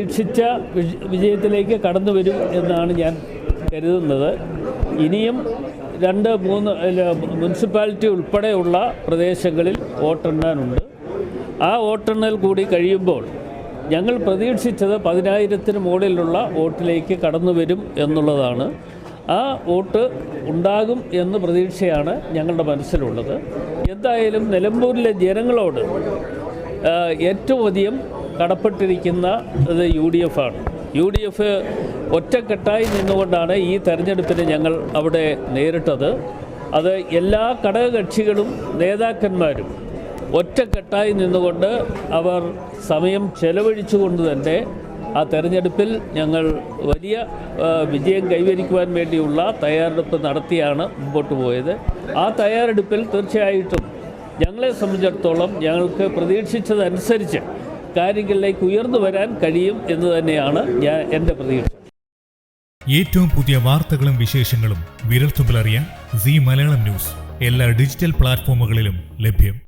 പ്രതീക്ഷിച്ച വിജയത്തിലേക്ക് കടന്നു വരും എന്നാണ് ഞാൻ കരുതുന്നത്. ഇനിയും 2-3 മുനിസിപ്പാലിറ്റി ഉൾപ്പെടെയുള്ള പ്രദേശങ്ങളിൽ വോട്ടെണ്ണാനുണ്ട്. ആ വോട്ടെണ്ണൽ കൂടി കഴിയുമ്പോൾ ഞങ്ങൾ പ്രതീക്ഷിച്ചത് 10,000-ന് മുകളിലുള്ള വോട്ടിലേക്ക് കടന്നു വരും എന്നുള്ളതാണ്. ആ വോട്ട് ഉണ്ടാകും എന്ന പ്രതീക്ഷയാണ് ഞങ്ങളുടെ മനസ്സിലുള്ളത്. എന്തായാലും നിലമ്പൂരിലെ ജനങ്ങളോട് ഏറ്റവും അധികം കടപ്പെട്ടിരിക്കുന്ന ഇത് UDF ആണ്. UDF ഒറ്റക്കെട്ടായി നിന്നുകൊണ്ടാണ് ഈ തെരഞ്ഞെടുപ്പിന് ഞങ്ങൾ അവിടെ നേരിട്ടത്. അത് എല്ലാ ഘടകകക്ഷികളും നേതാക്കന്മാരും ഒറ്റക്കെട്ടായി നിന്നുകൊണ്ട് അവർ സമയം ചെലവഴിച്ചുകൊണ്ട് തന്നെ ആ തെരഞ്ഞെടുപ്പിൽ ഞങ്ങൾ വലിയ വിജയം കൈവരിക്കുവാൻ വേണ്ടിയുള്ള തയ്യാറെടുപ്പ് നടത്തിയാണ് മുമ്പോട്ട് പോയത്. ആ തയ്യാറെടുപ്പിൽ തീർച്ചയായിട്ടും ഞങ്ങളെ സംബന്ധിച്ചിടത്തോളം ഞങ്ങൾക്ക് പ്രതീക്ഷിച്ചതനുസരിച്ച് കാര്യങ്ങളിലേക്ക് ഉയർന്നു വരാൻ കഴിയും എന്ന് തന്നെയാണ് എൻ്റെ പ്രതീക്ഷ. ഏറ്റവും പുതിയ വാർത്തകളും വിശേഷങ്ങളും വിരൽത്തുമ്പിലറിയാൻ സീ മലയാളം ന്യൂസ് എല്ലാ ഡിജിറ്റൽ പ്ലാറ്റ്ഫോമുകളിലും ലഭ്യം.